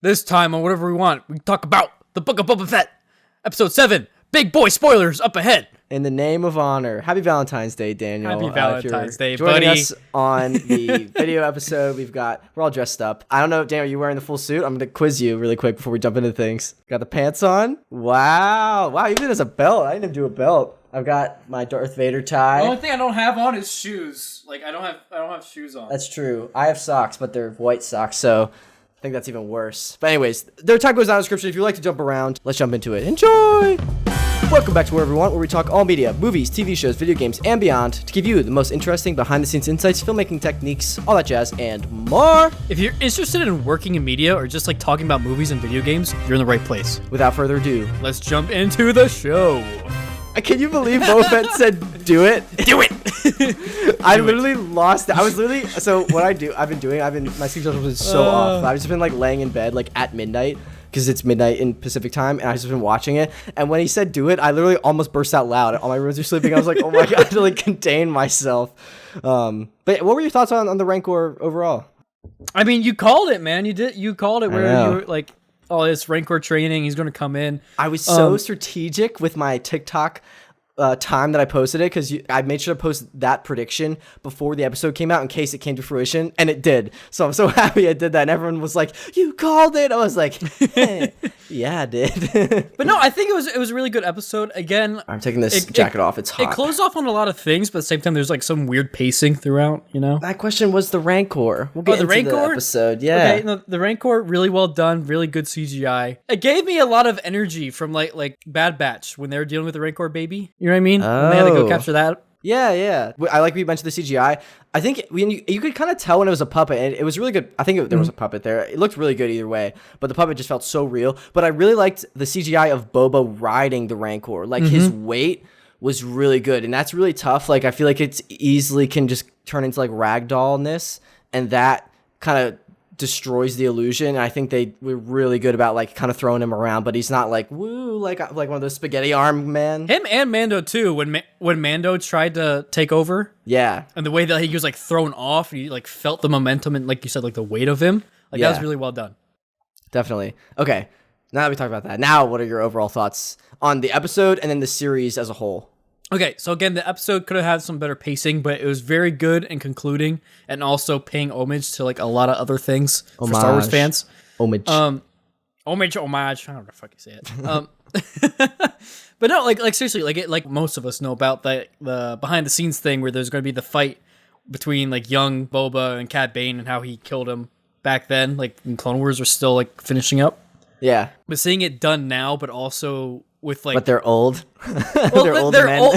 This time on Whatever We Want, we talk about the Book of Boba Fett, Episode 7. Big boy spoilers up ahead. In the name of honor, happy Valentine's Day, Daniel. Happy Valentine's Day, joining buddy. us on the video episode, we're all dressed up. I don't know, Daniel, are you wearing the full suit? I'm going to quiz you really quick before we jump into things. Got the pants on? Wow, even as a belt. I didn't even do a belt. I've got my Darth Vader tie. The only thing I don't have on is shoes. Like I don't have shoes on. That's true. I have socks, but they're white socks, so I think that's even worse. But anyways, their time goes down in the description. If you like to jump around, let's jump into it. Enjoy! Welcome back to Wherever We Want, where we talk all media, movies, TV shows, video games, and beyond to give you the most interesting behind-the-scenes insights, filmmaking techniques, all that jazz, and more. If you're interested in working in media or just like talking about movies and video games, you're in the right place. Without further ado, let's jump into the show. Can you believe Boba Fett said, do it? Do it! I literally lost it. I was literally, so what I've been, my sleep schedule was so off. I've just been like laying in bed like at midnight, because it's midnight in Pacific time, and I've just been watching it. And when he said do it, I literally almost burst out loud. All my roommates were sleeping. I was like, oh my God, to like contain myself. But what were your thoughts on the Rancor overall? I mean, you called it, man. You called it where you were like, oh, this Rancor training, he's going to come in. I was so strategic with my TikTok time that I posted it, because I made sure to post that prediction before the episode came out in case it came to fruition, and it did. So I'm so happy I did that, and everyone was like, you called it. I was like, hey, yeah, I did. But no, I think it was a really good episode. Again, I'm taking this jacket off. It's hot. It closed off on a lot of things, but at the same time, there's like some weird pacing throughout, you know? That question was the Rancor. We'll get into the episode. Yeah. Okay, no, the Rancor, really well done, really good CGI. It gave me a lot of energy from like Bad Batch when they were dealing with the Rancor baby. You know what I mean? When they had to go capture that. Yeah. I like we mentioned the CGI. I think you could kind of tell when it was a puppet, and it was really good. I think there was a puppet there. It looked really good either way, but the puppet just felt so real. But I really liked the CGI of Boba riding the Rancor. Like his weight was really good, and that's really tough. Like I feel like it's easily can just turn into like ragdollness, and that kind of destroys the illusion. And I think they were really good about like kind of throwing him around, but he's not like woo like one of those spaghetti arm men. Him and Mando too. When Mando tried to take over, and the way that he was like thrown off, you like felt the momentum and like you said, like the weight of him. Like that was really well done. Definitely. Okay, now that we talked about that, now what are your overall thoughts on the episode and then the series as a whole? Okay, so again, the episode could have had some better pacing, but it was very good and concluding, and also paying homage to like a lot of other things for Star Wars fans. Homage. Homage. I don't know how to fucking say it. But no, like seriously, like most of us know about the behind the scenes thing where there's going to be the fight between like young Boba and Cad Bane and how he killed him back then, like when Clone Wars were still like finishing up. Yeah. But seeing it done now, but also with like, but they're old. Well, they're old.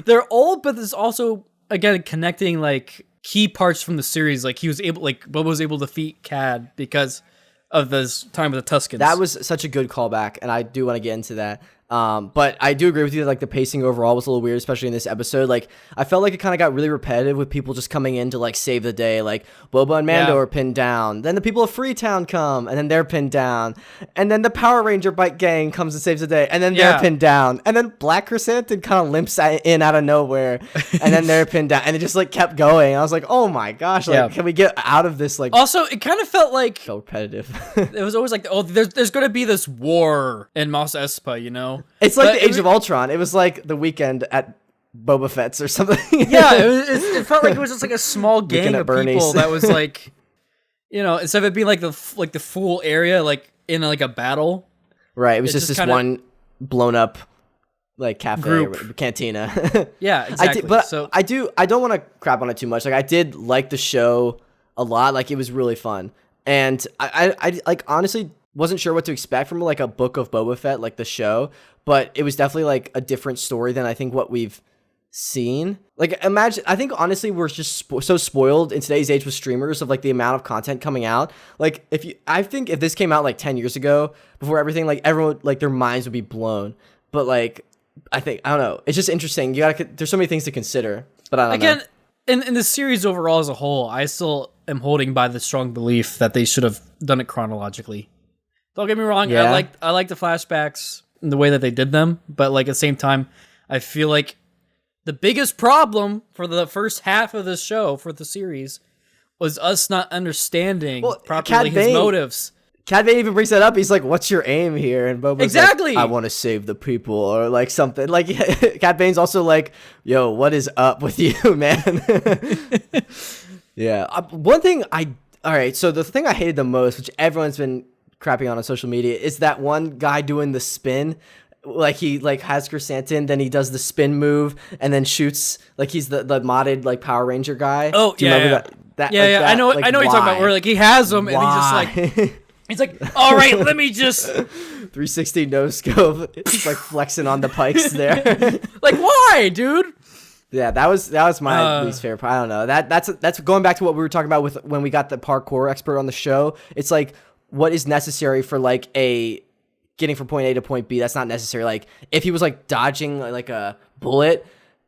They're old, but there's also again connecting like key parts from the series. Like Boba was able to defeat Cad because of this time with the Tuskens. That was such a good callback, and I do want to get into that. But I do agree with you that like the pacing overall was a little weird, especially in this episode. Like I felt like it kind of got really repetitive with people just coming in to like save the day. Like Boba and Mando are pinned down, then the people of Freetown come, and then they're pinned down, and then the Power Ranger bike gang comes and saves the day, and then they're pinned down, and then Black Chrysanthemum kind of limps in out of nowhere, and then they're pinned down, and it just like kept going. I was like, oh my gosh, like can we get out of this? Like also, it kind of felt like so repetitive. It was always like, oh, there's going to be this war in Mos Espa, you know. It's like the Age of Ultron. It was like the weekend at Boba Fett's or something. Yeah, it felt like it was just like a small gang of people that was like, you know, instead of it being like the full area, like in like a battle. Right. It was just this one blown up like cafe cantina. Yeah, exactly. I don't want to crap on it too much. Like I did like the show a lot. Like it was really fun, and I like honestly wasn't sure what to expect from like a Book of Boba Fett, like the show, but it was definitely like a different story than I think what we've seen. Like imagine, I think honestly we're just so spoiled in today's age with streamers of like the amount of content coming out. Like I think if this came out like 10 years ago before everything, like everyone, like their minds would be blown. But like, I don't know. It's just interesting. There's so many things to consider, but I don't know. Again, in the series overall as a whole, I still am holding by the strong belief that they should have done it chronologically. Don't get me wrong. Yeah. I like the flashbacks and the way that they did them, but like at the same time, I feel like the biggest problem for the first half of the show for the series was us not understanding properly his motives. Cad Bane even brings that up. He's like, "What's your aim here?" And Boba's exactly. like, "I want to save the people," or like something. Like Cad Bane's also like, "Yo, what is up with you, man?" Yeah. One thing all right. So the thing I hated the most, which everyone's been crapping on social media, is that one guy doing the spin. Like he like has Chrysanthemum, then he does the spin move and then shoots like he's the modded like Power Ranger guy. Oh, do you remember that? Yeah, yeah. I know what you're talking about. Where like he has them and he's just like. He's like, all right, let me just 360 no scope. He's like flexing on the pikes there. Like, why, dude? Yeah, that was my least favorite part. I don't know. That's going back to what we were talking about with when we got the parkour expert on the show. It's like what is necessary for like a getting from point A to point B. That's not necessary. Like if he was like dodging like a bullet,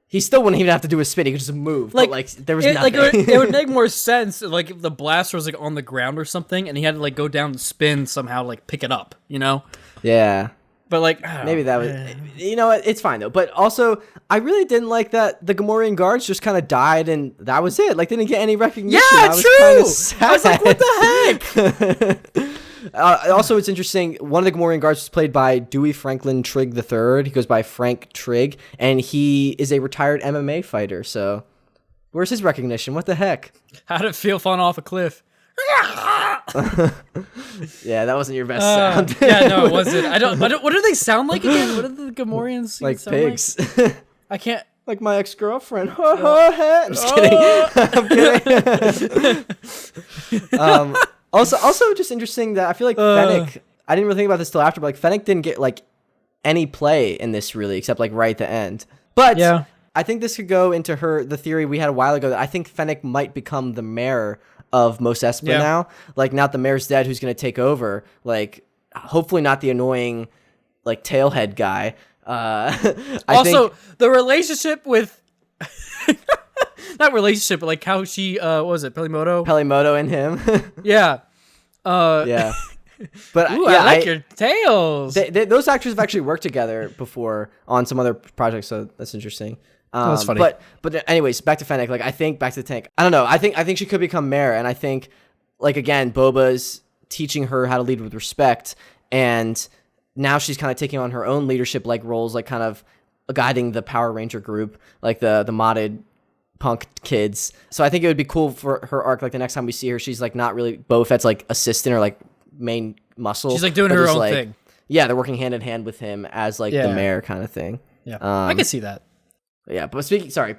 he still wouldn't even have to do a spin. He could just move. Like, but, like there was nothing. Like it would make more sense like if the blaster was like on the ground or something, and he had to like go down and spin somehow, to, like pick it up. You know? Yeah. But like maybe that was. You know what? It's fine though. But also, I really didn't like that the Gamorrean guards just kind of died and that was it. Like they didn't get any recognition. Yeah, true. I was like, what the heck? Also, it's interesting. One of the Gamorrean guards was played by Dewey Franklin Trigg III. He goes by Frank Trigg, and he is a retired MMA fighter. So, where's his recognition? What the heck? How'd it feel falling off a cliff? Yeah, that wasn't your best sound. Yeah, no, it wasn't. I don't. What do they sound like again? What do the Gamorreans like sound pigs? Like? I can't. Like my ex-girlfriend. I'm just kidding. I'm kidding. Also, just interesting that I feel like Fennec. I didn't really think about this till after, but like Fennec didn't get like any play in this really, except like right at the end. But yeah. I think this could go into the theory we had a while ago that I think Fennec might become the mayor of Mos Espa now. Like now that the mayor's dead, who's going to take over? Like hopefully not the annoying like tailhead guy. I think the relationship with. Not relationship, but like how she, what was it, Pelimoto and him. Yeah. Yeah. But ooh, I like your tails. Those actors have actually worked together before on some other projects, so that's interesting. That's funny. But anyways, back to Fennec. Like I think back to the tank. I don't know. I think she could become mayor, and I think like again, Boba's teaching her how to lead with respect, and now she's kind of taking on her own leadership like roles, like kind of guiding the Power Ranger group, like the modded punk kids. So I think it would be cool for her arc. Like the next time we see her, she's like not really Boba Fett's like assistant or like main muscle. She's like doing her own thing. Yeah, they're working hand in hand with him as like the mayor kind of thing. Yeah, I can see that. Yeah, but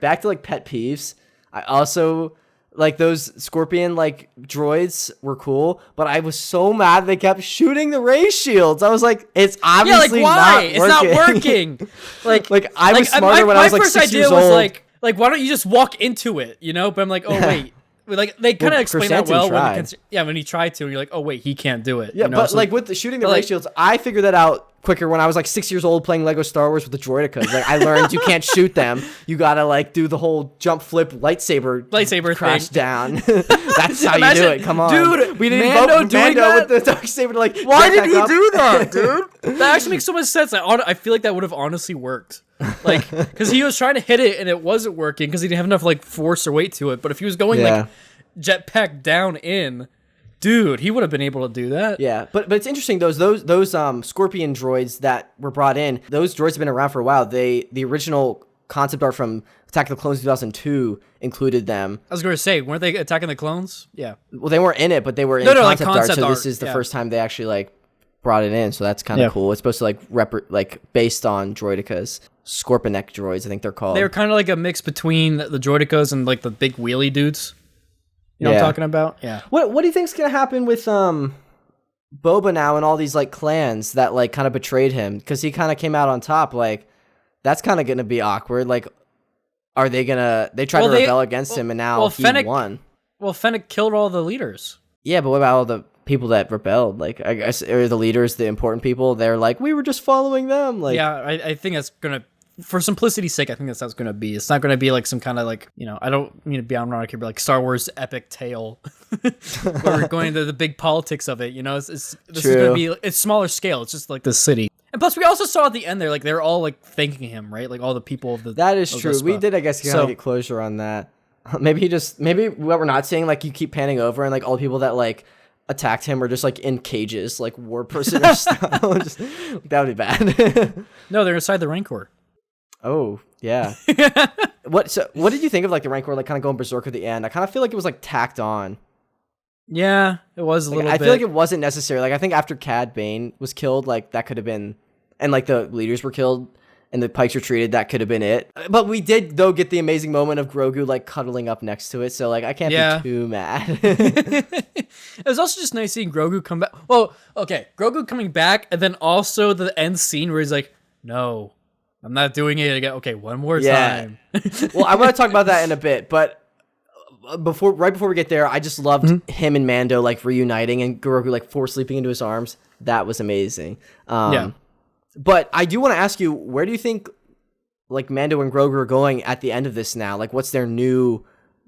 back to like pet peeves. I also like those Scorpion like droids were cool, but I was so mad they kept shooting the ray shields. I was like, it's obviously not working. It's not working. like I was smarter when I was like 6 years old. My first idea was like, why don't you just walk into it, you know? But I'm like, oh, wait. Like, they kind of explain that well when he tried to, and you're like, oh, wait, he can't do it. Yeah, you know? but like with the shooting the ray shields, I figured that out quicker when I was like 6 years old playing Lego Star Wars with the droidicas. Like I learned you can't shoot them. You gotta like do the whole jump flip lightsaber crash thing. Down. That's how you do it. Come on, dude. We didn't Mando vote Mando with the dark saber to like. Why did he do that, dude? That actually makes so much sense. I feel like that would have honestly worked. Like, because he was trying to hit it and it wasn't working because he didn't have enough like force or weight to it. But if he was going like jetpack down in, dude, he would have been able to do that. Yeah, but it's interesting those Scorpion droids that were brought in. Those droids have been around for a while. The original concept art from Attack of the Clones 2002 included them. I was going to say, weren't they attacking the clones? Yeah. Well, they weren't in it, but they were in concept art. So this is the first time they actually like brought it in. So that's kind of cool. It's supposed to like based on droidicas. Scorpionic droids, I think they're called. They were kind of like a mix between the droidicas and like the big wheelie dudes. You know what I'm talking about? Yeah. What do you think's gonna happen with Boba now and all these like clans that like kind of betrayed him because he kind of came out on top? Like that's kind of gonna be awkward. Like, are they gonna? They tried to rebel against him and now he won. Well, Fennec killed all the leaders. Yeah, but what about all the people that rebelled? Like, I guess are the leaders the important people? They're like, we were just following them. Like, yeah, I think that's gonna. For simplicity's sake, I think that's how it's going to be. It's not going to be like some kind of like, you know, I don't mean to be ironic here, but like Star Wars epic tale where we're going into the big politics of it. You know, this is going to be, it's smaller scale. It's just like the city. And plus we also saw at the end there, like they're all like thanking him, right? Like all the people of the. That is true. We did, I guess, kind of get closure on that. Maybe what we're not seeing, like you keep panning over and like all the people that like attacked him were just like in cages, like war prisoner style. Just, that would be bad. No, they're inside the Rancor. Oh yeah. What did you think of like the Rancor like kind of going berserk at the end? I kind of feel like it was like tacked on. Yeah, it was a little bit. I feel like it wasn't necessary. Like I think after Cad Bane was killed, like that could have been, and like the leaders were killed and the Pikes retreated, that could have been it. But we did though get the amazing moment of Grogu like cuddling up next to it, so like I can't be too mad. It was also just nice seeing Grogu come back. Well, okay, Grogu coming back, and then also the end scene where he's like, "No, I'm not doing it again." Okay, one more time. Well, I want to talk about that in a bit, but right before we get there, I just loved him and Mando like reuniting and Grogu like force sleeping into his arms. That was amazing. But I do want to ask you, where do you think like Mando and Grogu are going at the end of this now? Like, what's their new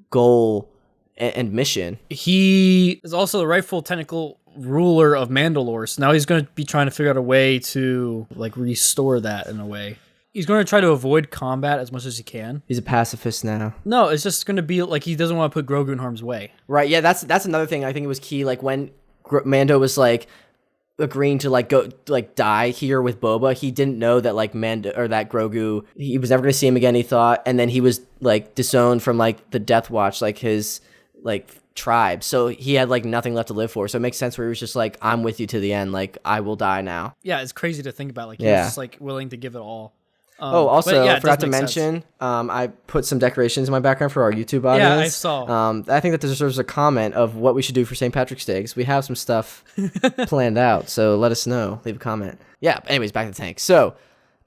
goal and mission? He is also the rightful technical ruler of Mandalore, so now he's going to be trying to figure out a way to like restore that in a way. He's going to try to avoid combat as much as he can. He's a pacifist now. No, it's just going to be like he doesn't want to put Grogu in harm's way. Right, yeah, that's another thing I think it was key. Like when Mando was like agreeing to like go like die here with Boba, he didn't know that like Mando or that Grogu, he was never going to see him again, he thought, and then he was like disowned from like the Death Watch, like his like tribe, so he had like nothing left to live for. So it makes sense where he was just like, I'm with you to the end, like I will die now. Yeah, it's crazy to think about. Like he was just like willing to give it all. Also, I forgot to mention, I put some decorations in my background for our YouTube audience. Yeah, I saw. I think that deserves a comment of what we should do for St. Patrick's Day, because we have some stuff planned out, so let us know. Leave a comment. Yeah, anyways, back to the tank. So,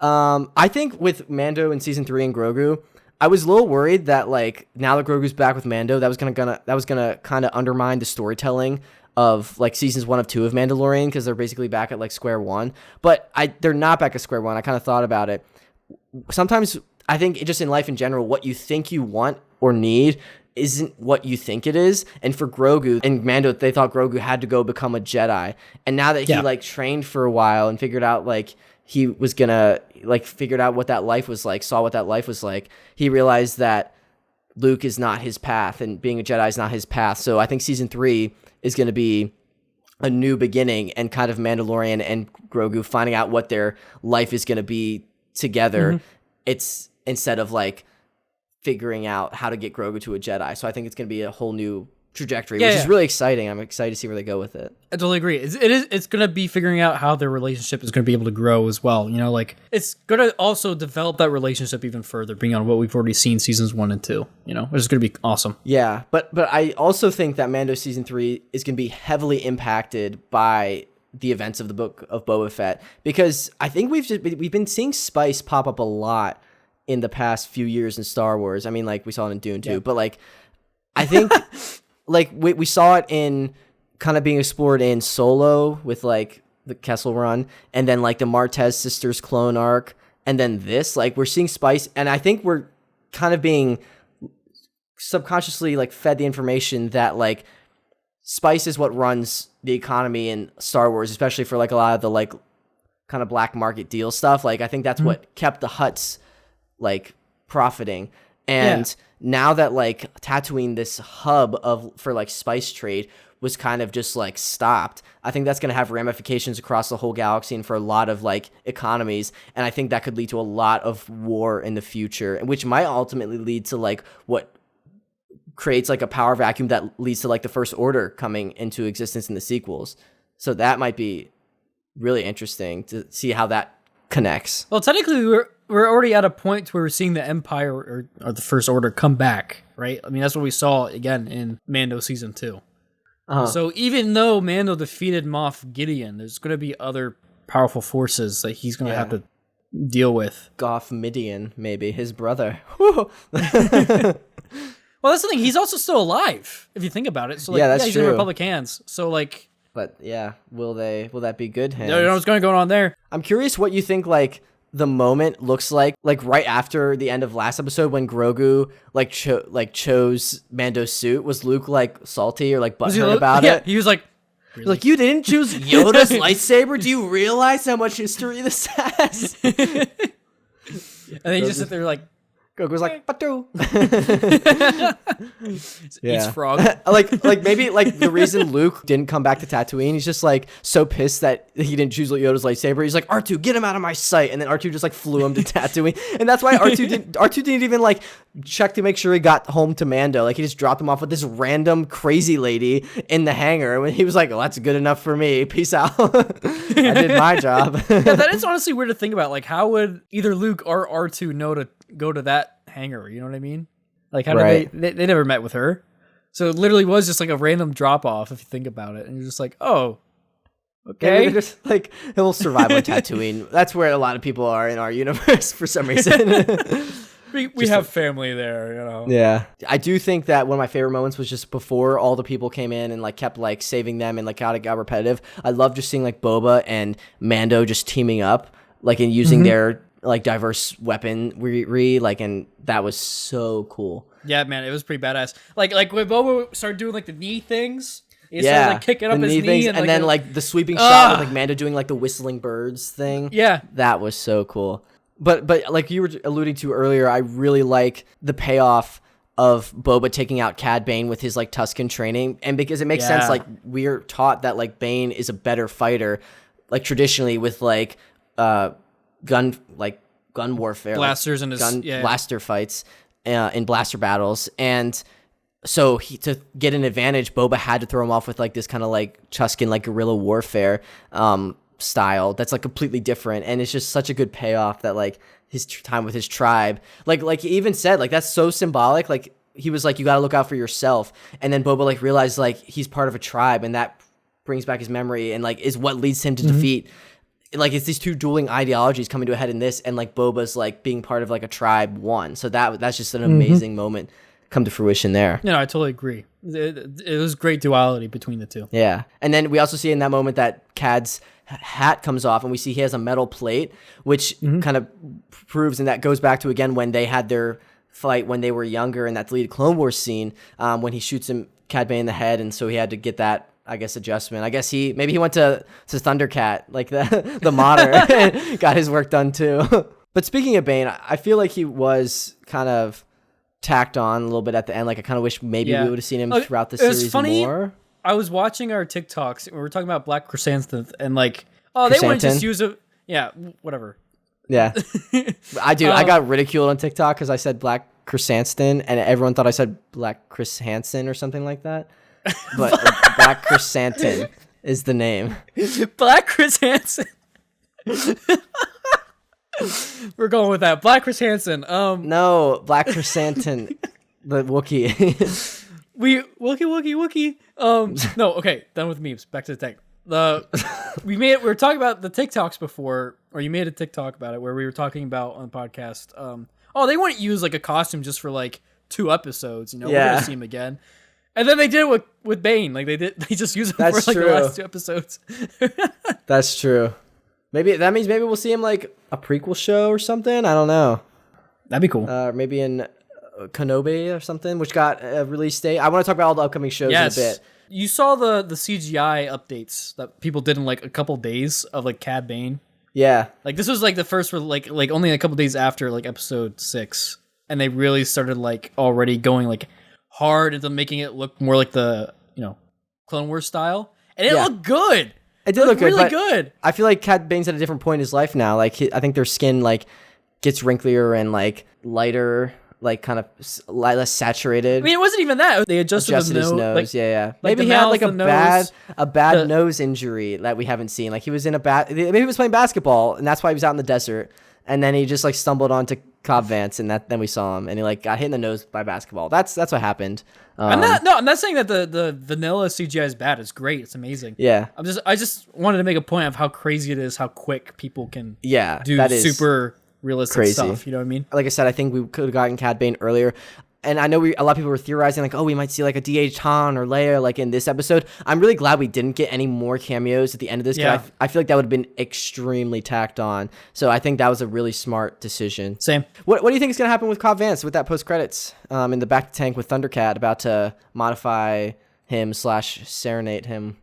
I think with Mando in Season 3 and Grogu, I was a little worried that, like, now that Grogu's back with Mando, that was gonna kind of undermine the storytelling of like seasons 1 of 2 of Mandalorian, because they're basically back at like square one. But they're not back at square one. I kind of thought about it. Sometimes I think just in life in general, what you think you want or need isn't what you think it is. And for Grogu and Mando, they thought Grogu had to go become a Jedi. And now that he like trained for a while and figured out like he was gonna like figured out what that life was like, saw what that life was like, he realized that Luke is not his path and being a Jedi is not his path. So I think season 3 is going to be a new beginning and kind of Mandalorian and Grogu finding out what their life is going to be together. It's instead of like figuring out how to get Grogu to a Jedi. So I think it's going to be a whole new trajectory, which is really exciting. I'm excited to see where they go with it. I totally agree. It's going to be figuring out how their relationship is going to be able to grow as well. You know, like it's going to also develop that relationship even further, beyond what we've already seen seasons 1 and 2, you know, which is going to be awesome. Yeah. But I also think that Mando season 3 is going to be heavily impacted by the events of the book of Boba Fett, because I think we've been seeing spice pop up a lot in the past few years in Star Wars. I mean, like we saw it in Dune too, but like I think like we saw it in kind of being explored in Solo with like the Kessel Run, and then like the Martez sisters clone arc, and then this, like we're seeing spice, and I think we're kind of being subconsciously like fed the information that like spice is what runs the economy in Star Wars, especially for like a lot of the like kind of black market deal stuff. Like I think that's what kept the Hutts like profiting. And now that like Tatooine, this hub for like spice trade, was kind of just like stopped, I think that's going to have ramifications across the whole galaxy and for a lot of like economies. And I think that could lead to a lot of war in the future, which might ultimately lead to like what creates like a power vacuum that leads to like the First Order coming into existence in the sequels. So that might be really interesting to see how that connects. Well, technically we're already at a point where we're seeing the Empire or the First Order come back, right? I mean, that's what we saw again in Mando season 2. So even though Mando defeated Moff Gideon, there's going to be other powerful forces that he's going to have to deal with. Goff Midian, maybe his brother. Well, that's the thing. He's also still alive, if you think about it. So, like, that's he's true. in Republic hands. So, like, but yeah, will that be good hands? You know what's going to go on there. I'm curious what you think. Like the moment looks like right after the end of last episode when Grogu chose Mando's suit. Was Luke like salty or like butthurt about it? He was like, really? Like, you didn't choose Yoda's lightsaber? Do you realize how much history this has? And then you just sit there like, Goku's like, Patu. Eats frog. like maybe like the reason Luke didn't come back to Tatooine, he's just like so pissed that he didn't choose Yoda's lightsaber. He's like, R2, get him out of my sight. And then R2 just like flew him to Tatooine. And that's why R2 didn't even like check to make sure he got home to Mando. Like he just dropped him off with this random crazy lady in the hangar. When he was like, oh, that's good enough for me. Peace out. I did my job. Yeah, that is honestly weird to think about. Like, how would either Luke or R2 know to go to that hangar? You know what I mean? Like, how did they never met with her? So it literally was just like a random drop off if you think about it. And you're just like, oh, okay. Just like he'll survive on Tatooine. That's where a lot of people are in our universe for some reason. we have family there, you know. Yeah. I do think that one of my favorite moments was just before all the people came in and like kept like saving them and like got repetitive. I love just seeing like Boba and Mando just teaming up, like and using their like diverse weaponry, like, and that was so cool. Yeah, man, it was pretty badass. Like when Boba started doing like the knee things. He started like kicking up his knee things, and then like the sweeping shot with like Mando doing like the whistling birds thing. Yeah. That was so cool. But like you were alluding to earlier, I really like the payoff of Boba taking out Cad Bane with his like Tusken training, and because it makes sense, like we're taught that like Bane is a better fighter, like traditionally with like gun warfare, blasters and blaster fights in blaster battles, and so to get an advantage, Boba had to throw him off with like this kind of like Tusken like guerrilla warfare style that's like completely different, and it's just such a good payoff that like his time with his tribe, like he even said like that's so symbolic. Like he was like, you got to look out for yourself, and then Boba like realized like he's part of a tribe, and that brings back his memory and like is what leads him to defeat. Like it's these two dueling ideologies coming to a head in this, and like Boba's like being part of like a tribe one. So that's just an amazing moment come to fruition there. No, I totally agree. It was great duality between the two. Yeah. And then we also see in that moment that Cad's hat comes off, and we see he has a metal plate, which kind of proves, and that goes back to again when they had their fight when they were younger in that deleted Clone Wars scene, when he shoots him Cad Bane in the head, and so he had to get that, I guess, adjustment. I guess he went to Thundercat, like the modder, and got his work done too. But speaking of Bane, I feel like he was kind of tacked on a little bit at the end. Like I kind of wish maybe we would have seen him throughout the series funny. More. I was watching our TikToks and we were talking about Black Chrysanthemum and like, oh, they wouldn't just use a whatever. Yeah, I got ridiculed on TikTok because I said Black Chrysanthemum and everyone thought I said Black Chris Hansen or something like that. But Black Chrysanthemum is the name. Black Chris Hansen. We're going with that. Black Chris Hansen. No, Black Chrysanthemum, the Wookiee. Wookiee. No, okay, done with memes. Back to the tank. We were talking about the TikToks before, or you made a TikTok about it where we were talking about on the podcast. They wouldn't use like a costume just for like 2 episodes, you know, we're gonna see him again. And then they did it with Bane. Like they just use him for like the last 2 episodes. That's true. Maybe that means we'll see him like a prequel show or something. I don't know. That'd be cool. Maybe in Kenobi or something, which got a release date. I want to talk about all the upcoming shows in a bit. You saw the CGI updates that people did in like a couple days of like Cad Bane. Yeah. Like this was like the first for like only a couple days after like episode 6, and they really started like already going like hard into making it look more like the, you know, Clone Wars style, and it looked good. It did look good, really good. I feel like Cad Bane's at a different point in his life now. Like I think their skin like gets wrinklier and like lighter, like kind of less saturated. I mean, it wasn't even that. They adjusted his nose. Like, Like maybe he had like a bad nose injury that we haven't seen. Like he was in maybe he was playing basketball and that's why he was out in the desert. And then he just like stumbled onto Cobb Vanth, and then we saw him, and he like got hit in the nose by basketball. That's what happened. I'm not saying that the vanilla CGI is bad. It's great. It's amazing. Yeah. I just wanted to make a point of how crazy it is, how quick people can do that is super realistic stuff. You know what I mean? Like I said, I think we could have gotten Cad Bane earlier. And I know a lot of people were theorizing like, oh, we might see like a DH Han or Leia like in this episode. I'm really glad we didn't get any more cameos at the end of this. Yeah. I feel like that would have been extremely tacked on. So I think that was a really smart decision. Same. What do you think is going to happen with Cobb Vanth with that post credits in the back tank with Thundercat about to modify him / serenade him?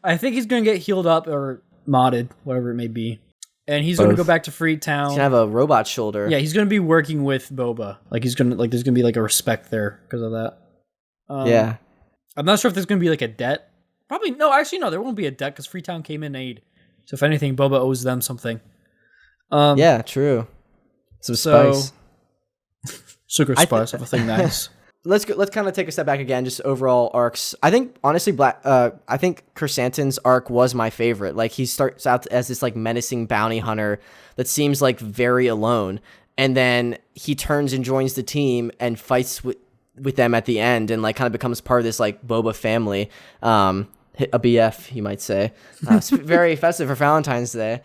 I think he's going to get healed up or modded, whatever it may be. and he's going to go back to Freetown. He's gonna have a robot shoulder. Yeah, he's going to be working with Boba. Like there's going to be like a respect there because of that. Yeah. I'm not sure if there's going to be like a debt. Probably no. Actually, no. There won't be a debt because Freetown came in aid. So if anything, Boba owes them something. Yeah, true. Some spice. Sugar spice, everything nice. Let's kind of take a step back again, just overall arcs. I think honestly, I think Chrysanthemum's arc was my favorite. Like he starts out as this like menacing bounty hunter that seems like very alone, and then he turns and joins the team and fights with them at the end, and like kind of becomes part of this like Boba family, a BF you might say. It's very festive for Valentine's Day.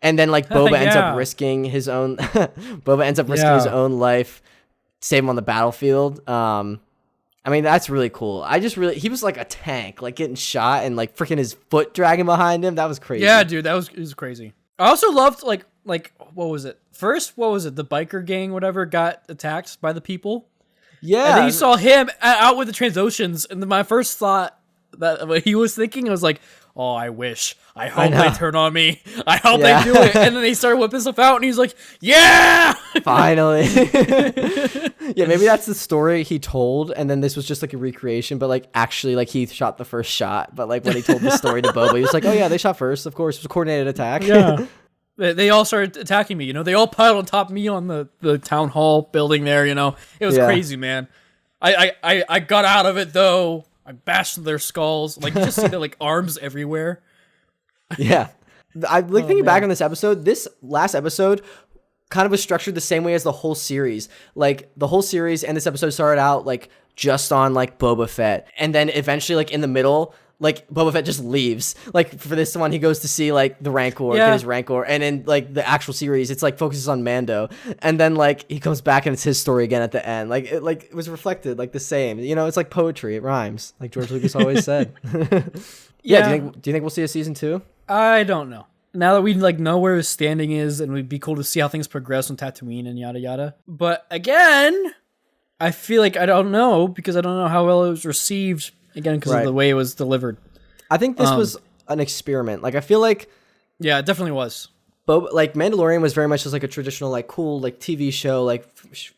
And then like Boba ends up risking his own his own life, save him on the battlefield. I mean, that's really cool. He was like a tank, like getting shot and like freaking his foot dragging behind him. That was crazy. Yeah, dude, it was crazy. I also loved like what was it? First, what was it? The biker gang, whatever, got attacked by the people. Yeah. And then you saw him out with the Transoceans, and then my first thought that what he was thinking, I was like, oh, I hope they turn on me. I hope they do it. And then they started whipping stuff out, and he's like, yeah! Finally. Yeah, maybe that's the story he told, and then this was just like a recreation, but like actually like he shot the first shot. But like when he told the story to Boba, he was like, oh yeah, they shot first. Of course, it was a coordinated attack. Yeah. They all started attacking me, you know? They all piled on top of me on the town hall building there, you know? It was crazy, man. I got out of it, though. I bashed their skulls. Like, you just see their, like, arms everywhere. Yeah. Thinking back on this episode, this last episode kind of was structured the same way as the whole series. Like, the whole series and this episode started out, like, just on, like, Boba Fett. And then eventually, like, in the middle, like Boba Fett just leaves. Like for this one, he goes to see like the Rancor, get his Rancor, and in like the actual series, it's like focuses on Mando, and then like he comes back and it's his story again at the end. Like it was reflected like the same. You know, it's like poetry. It rhymes, like George Lucas always said. Yeah. Do you think we'll see a season 2? I don't know. Now that we like know where his standing is, and it'd be cool to see how things progress on Tatooine and yada yada. But again, I feel like I don't know because I don't know how well it was received. Again, because of the way it was delivered. I think this was an experiment. Like, I feel like... Yeah, it definitely was. Like, Mandalorian was very much just like a traditional, like, cool, like, TV show, like,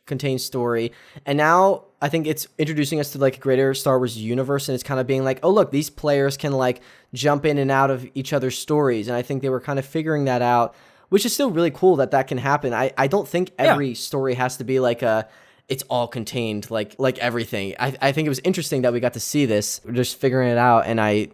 contained story. And now, I think it's introducing us to, like, a greater Star Wars universe, and it's kind of being like, oh, look, these players can, like, jump in and out of each other's stories. And I think they were kind of figuring that out, which is still really cool that can happen. I don't think every story has to be, like, it's all contained, like everything. I think it was interesting that we got to see this. We're just figuring it out, and I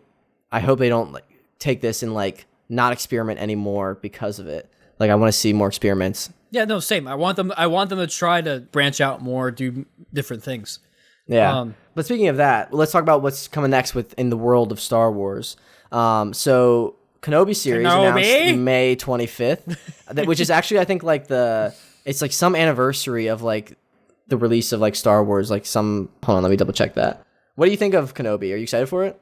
hope they don't like take this and like not experiment anymore because of it. Like I want to see more experiments. Yeah, no, same. I want them to try to branch out more, do different things. Yeah. But speaking of that, let's talk about what's coming next in the world of Star Wars. So Kenobi series announced May 25th, which is actually I think like it's like some anniversary of like the release of like Star Wars, like hold on, let me double check that. What do you think of Kenobi? Are you excited for it?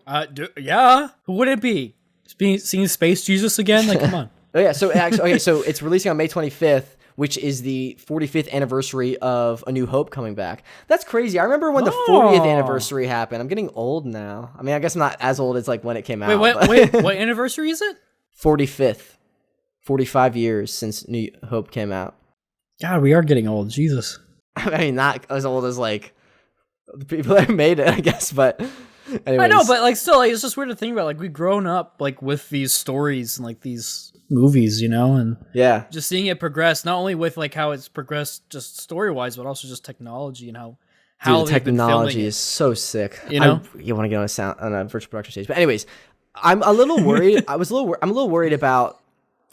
Yeah. Who would it be? Seeing Space Jesus again? Like, come on. Oh yeah. So actually, okay. So it's releasing on May 25th, which is the 45th anniversary of A New Hope coming back. That's crazy. I remember when the 40th anniversary happened. I'm getting old now. I mean, I guess I'm not as old as like when it came out. Wait, what anniversary is it? 45th. 45 years since New Hope came out. God, we are getting old. Jesus. I mean, not as old as like the people that made it, I guess, but anyways. I know, but like still, like, it's just weird to think about. Like we've grown up like with these stories and like these movies, you know, and just seeing it progress. Not only with like how it's progressed just story wise, but also just technology and how the technology is so sick. You know, you want to get on a virtual production stage, but anyways, I'm a little worried. I'm a little worried about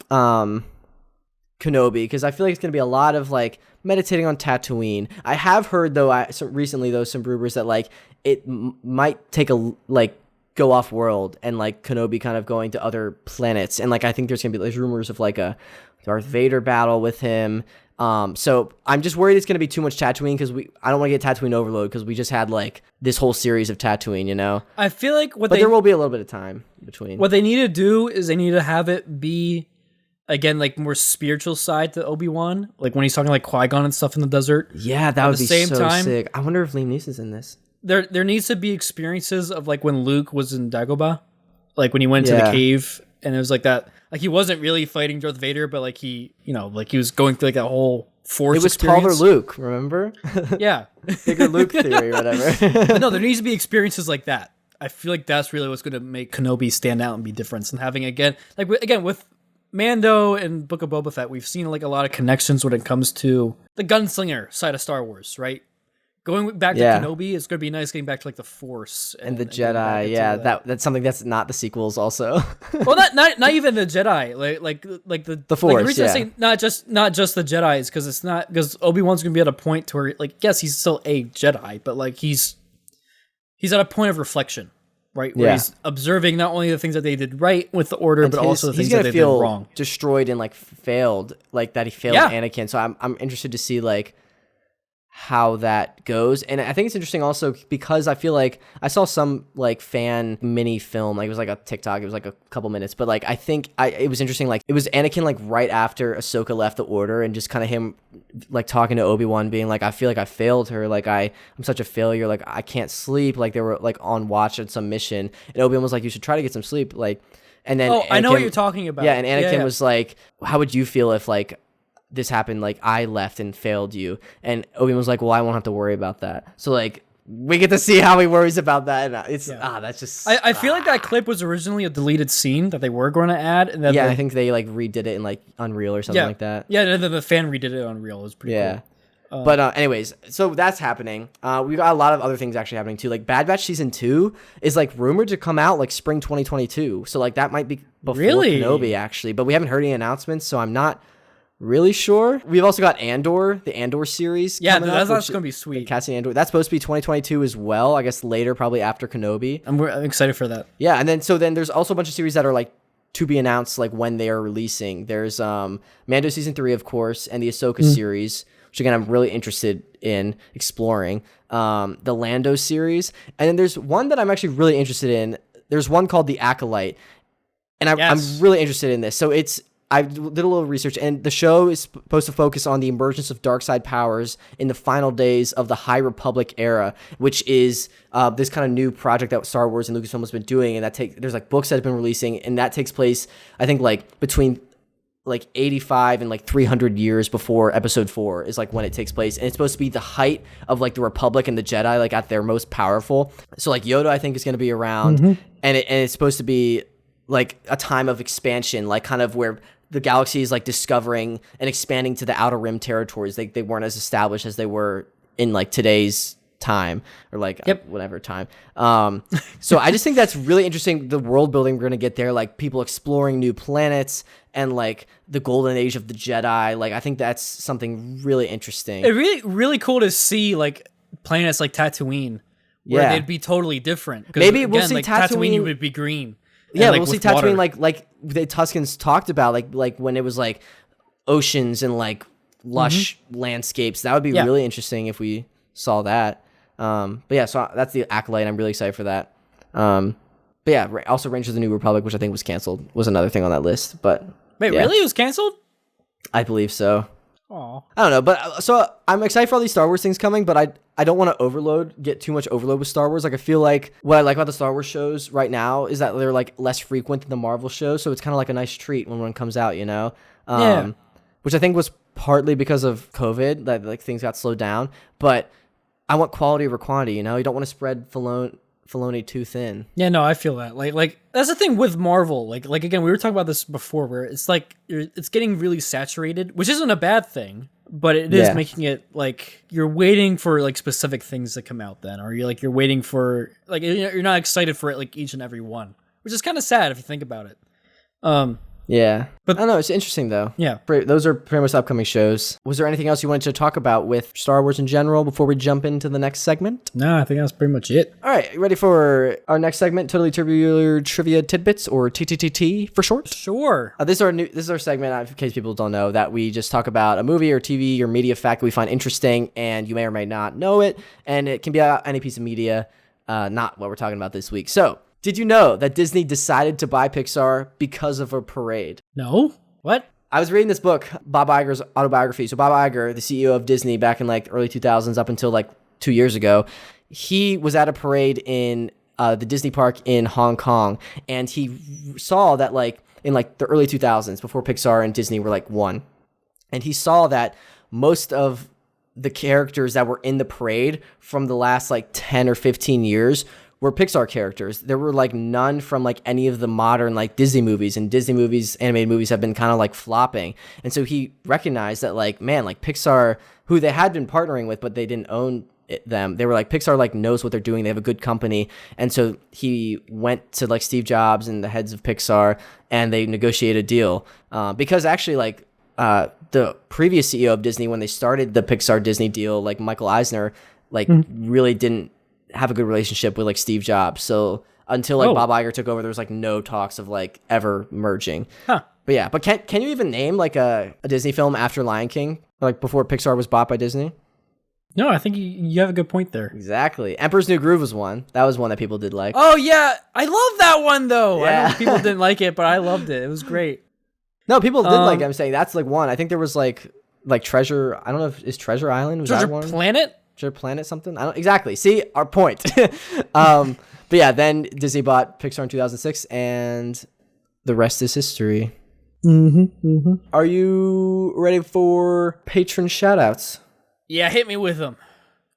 Kenobi because I feel like it's gonna be a lot of like meditating on Tatooine. I have heard recently some rumors that like it might take go off world and like Kenobi kind of going to other planets, and like I think there's rumors of like a Darth Vader battle with him. So I'm just worried it's gonna be too much Tatooine because I don't want to get Tatooine overload because we just had like this whole series of Tatooine, you know. I feel like there will be a little bit of time between. What they need to do is they need to have it be again, like more spiritual side to Obi-Wan, like when he's talking like Qui-Gon and stuff in the desert. Yeah, that would be so sick. I wonder if Liam Neeson's in this. There needs to be experiences of like when Luke was in Dagobah, like when he went to the cave and it was like that. Like he wasn't really fighting Darth Vader, but like he, like he was going through like that whole Force. It was experience. taller Luke, remember? Yeah, bigger Luke theory or whatever. But no, there needs to be experiences like that. I feel like that's really what's going to make Kenobi stand out and be different. And having with Mando and Book of Boba Fett, we've seen like a lot of connections when it comes to the gunslinger side of Star Wars, right? Going back to Kenobi, it's going to be nice getting back to like the Force and the Jedi. Yeah, that's something that's not the sequels. Also, well, not even the Jedi. Like the Force. Like the reason I say not just the Jedi is because Obi-Wan's going to be at a point to where like yes, he's still a Jedi, but like he's at a point of reflection, right? Where he's observing not only the things that they did right with the Order, but also the things that they did wrong. Destroyed and like failed, like that he failed Anakin. So I'm interested to see like how that goes. And I think it's interesting also because I feel like I saw some like fan mini film, like it was like a TikTok, it was like a couple minutes, but like I think it was interesting, like it was Anakin like right after Ahsoka left the Order and just kind of him like talking to Obi-Wan being like, I feel like I failed her, like I'm such a failure, like I can't sleep, like they were like on watch at some mission and Obi-Wan was like, you should try to get some sleep, like, and then Anakin, I know what you're talking about. Yeah, and Anakin was like, how would you feel if like this happened, like I left and failed you? And Obi-Wan was like, well, I won't have to worry about that. So like we get to see how he worries about that, and it's that's just I feel like that clip was originally a deleted scene that they were going to add, and then I think they like redid it in like Unreal or something like that. Yeah, and then the fan redid it on Unreal. It was pretty cool. But anyways, so that's happening. We got a lot of other things actually happening too. Like Bad Batch season 2 is like rumored to come out like spring 2022. So like that might be before Kenobi actually, but we haven't heard any announcements, so I'm not really sure. We've also got Andor, the Andor series. Yeah, that's going to be sweet. Cassian Andor. That's supposed to be 2022 as well. I guess later, probably after Kenobi. I'm excited for that. Yeah, and then there's also a bunch of series that are like to be announced, like when they are releasing. There's Mando season 3, of course, and the Ahsoka series, which again I'm really interested in exploring. The Lando series, and then there's one that I'm actually really interested in. There's one called The Acolyte, and I'm really interested in this. So I did a little research, and the show is supposed to focus on the emergence of dark side powers in the final days of the High Republic era, which is this kind of new project that Star Wars and Lucasfilm has been doing, and there's like books that have been releasing, and that takes place, I think, like between like 85 and like 300 years before Episode 4 is like when it takes place, and it's supposed to be the height of like the Republic and the Jedi, like at their most powerful. So like Yoda, I think, is going to be around, and it's supposed to be like a time of expansion, like kind of where the galaxy is like discovering and expanding to the outer rim territories. They weren't as established as they were in like today's time or like whatever time. So I just think that's really interesting. The world building we're going to get there, like people exploring new planets and like the golden age of the Jedi. Like I think that's something really interesting. It's really, really cool to see like planets like Tatooine where they'd be totally different. Maybe we'll see like, Tatooine would be green. Yeah, we'll see Tatooine like the Tuscans talked about, like when it was like oceans and like lush landscapes. That would be really interesting if we saw that. But yeah, so that's the Acolyte. I'm really excited for that. But yeah, also Rangers of the New Republic, which I think was canceled, was another thing on that list. But wait, really? It was canceled? I believe so. Oh, I don't know, but so I'm excited for all these Star Wars things coming, but I don't want to get too much overload with Star Wars. Like I feel like what I like about the Star Wars shows right now is that they're like less frequent than the Marvel shows, so it's kind of like a nice treat when one comes out, you know? Which I think was partly because of COVID, that like things got slowed down, but I want quality over quantity, you know? You don't want to spread Filoni too thin. Yeah, no, I feel that. Like that's the thing with Marvel. Like again, we were talking about this before, where it's like it's getting really saturated, which isn't a bad thing, but it is making it like you're waiting for like specific things to come out then, or you're waiting for like you're not excited for it like each and every one, which is kind of sad if you think about it. Yeah, but I don't know. It's interesting though. Yeah, those are pretty much upcoming shows. Was there anything else you wanted to talk about with Star Wars in general before we jump into the next segment? No, I think that's pretty much it. All right, you ready for our next segment? Totally Tubular Trivia Tidbits, or TTTT for short. Sure. This is our segment, in case people don't know, that we just talk about a movie or TV or media fact that we find interesting, and you may or may not know it, and it can be any piece of media, not what we're talking about this week. So, did you know that Disney decided to buy Pixar because of a parade? No? What? I was reading this book, Bob Iger's autobiography. So Bob Iger, the CEO of Disney back in like early 2000s up until like 2 years ago, he was at a parade in the Disney park in Hong Kong, and he saw that like in like the early 2000s, before Pixar and Disney were like one. And he saw that most of the characters that were in the parade from the last like 10 or 15 years were Pixar characters. There were like none from like any of the modern like Disney movies, and Disney movies, animated movies have been kind of like flopping. And so he recognized that like, man, like Pixar, who they had been partnering with, but they didn't own them. They were like, Pixar like knows what they're doing. They have a good company. And so he went to like Steve Jobs and the heads of Pixar, and they negotiated a deal. Because actually like, the previous CEO of Disney, when they started the Pixar Disney deal, like Michael Eisner, like really didn't have a good relationship with like Steve Jobs. So until like Bob Iger took over, there was like no talks of like ever merging. But yeah, but can you even name like a Disney film after Lion King, like before Pixar was bought by Disney? No, I think you have a good point there. Exactly. Emperor's New Groove was one. That was one that people did like. Oh yeah, I love that one though. Yeah. I know people didn't like it, but I loved it. It was great. No, people did like it. I'm saying that's like one. I think there was like Treasure. I don't know if is Treasure Island. Was Treasure that one? Planet? Treasure Planet something? I don't exactly. See our point. But yeah, then Disney bought Pixar in 2006, and the rest is history. Are you ready for patron shout-outs? Yeah, hit me with them.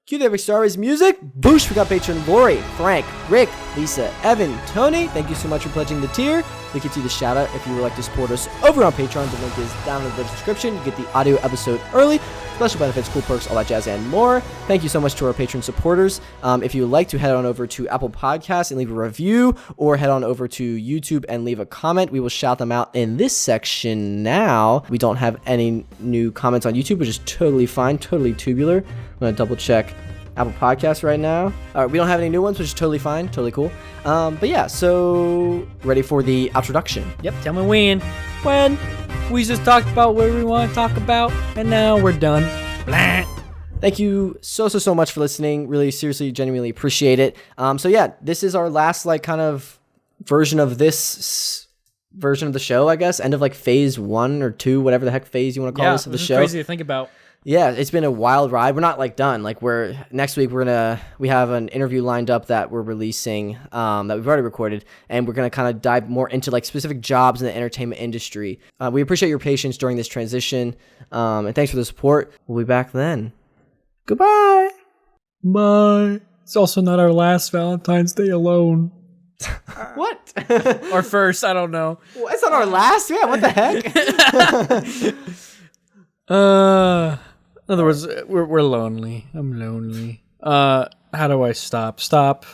Cue the epic Star Wars music. Boosh, we got patron Lori, Frank, Rick, Lisa, Evan, Tony. Thank you so much for pledging the tier. We get you the shout out if you would like to support us over on Patreon. The link is down in the description. You get the audio episode early, special benefits, cool perks, all that jazz, and more. Thank you so much to our patron supporters. If you would like to, head on over to Apple Podcasts and leave a review, or head on over to YouTube and leave a comment. We will shout them out in this section now. We don't have any new comments on YouTube, which is totally fine, totally tubular. I'm going to double check Apple Podcasts right now. We don't have any new ones, which is totally fine, totally cool. But yeah, so ready for the introduction. Yep, tell me when. When we just talked about what we want to talk about, and now we're done. Blah. Thank you so much for listening. Really, seriously, genuinely appreciate it. So yeah, this is our last like kind of version of this version of the show, I guess. End of like phase 1 or 2, whatever the heck phase you want to call this of the show. Crazy to think about. Yeah, it's been a wild ride. We're not like done. Like next week we have an interview lined up that we're releasing that we've already recorded, and we're gonna kind of dive more into like specific jobs in the entertainment industry. We appreciate your patience during this transition, and thanks for the support. We'll be back then. Goodbye. Bye. It's also not our last Valentine's Day alone. What? Or first, I don't know. Well, it's not our last. Yeah, what the heck? In other words, we're lonely. I'm lonely. How do I stop? Stop.